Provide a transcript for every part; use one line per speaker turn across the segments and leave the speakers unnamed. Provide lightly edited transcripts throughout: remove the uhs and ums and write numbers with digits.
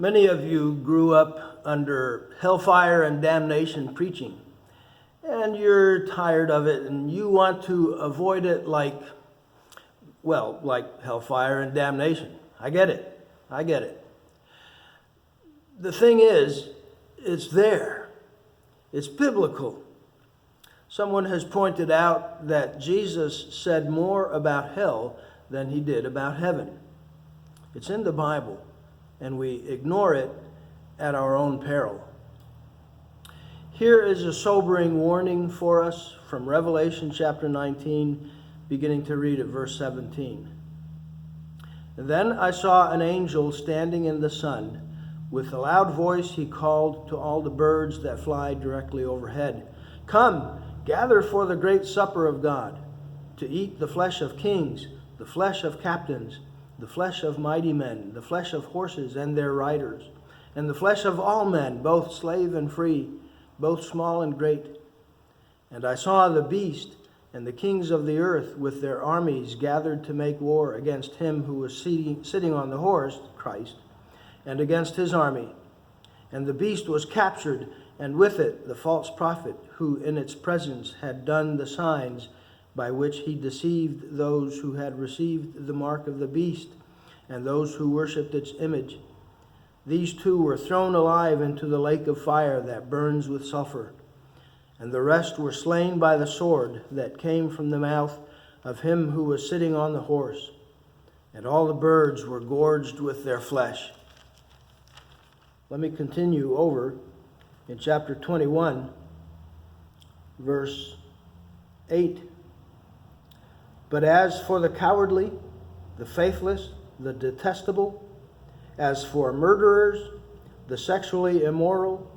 Many of you grew up under hellfire and damnation preaching, and you're tired of it and you want to avoid it like hellfire and damnation. I get it. The thing is, it's there. It's biblical. Someone has pointed out that Jesus said more about hell than he did about heaven. It's in the Bible, and we ignore it at our own peril. Here is a sobering warning for us from Revelation chapter 19, beginning to read at verse 17. Then I saw an angel standing in the sun. With a loud voice he called to all the birds that fly directly overhead, "Come, gather for the great supper of God, to eat the flesh of kings, the flesh of captains, the flesh of mighty men, the flesh of horses and their riders, and the flesh of all men, both slave and free, both small and great. And I saw the beast and the kings of the earth with their armies gathered to make war against him who was sitting on the horse, Christ, and against his army. And the beast was captured, and with it the false prophet, who in its presence had done the signs by which he deceived those who had received the mark of the beast and those who worshipped its image. These two were thrown alive into the lake of fire that burns with sulfur. And the rest were slain by the sword that came from the mouth of him who was sitting on the horse. And all the birds were gorged with their flesh." Let me continue over in chapter 21, verse 8. "But as for the cowardly, the faithless, the detestable, as for murderers, the sexually immoral,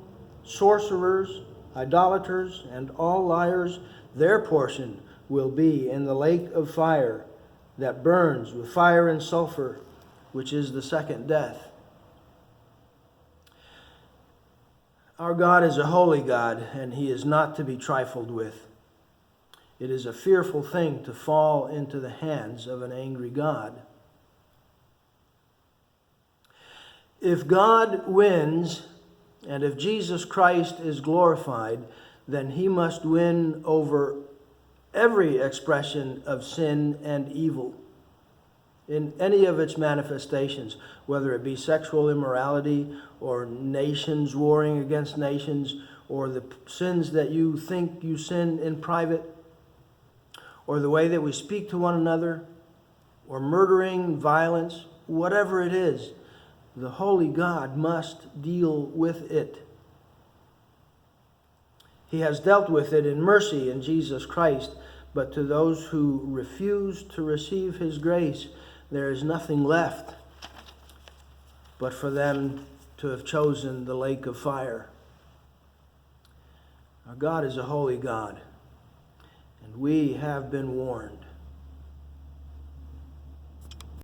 sorcerers, idolaters, and all liars, their portion will be in the lake of fire that burns with fire and sulfur, which is the second death." Our God is a holy God, and he is not to be trifled with. It is a fearful thing to fall into the hands of an angry God. If God wins, and if Jesus Christ is glorified, then he must win over every expression of sin and evil in any of its manifestations, whether it be sexual immorality or nations warring against nations, or the sins that you think you sin in private, or the way that we speak to one another, or murdering, violence, whatever it is, the holy God must deal with it. He has dealt with it in mercy in Jesus Christ, but to those who refuse to receive his grace, there is nothing left but for them to have chosen the lake of fire. Our God is a holy God, and we have been warned.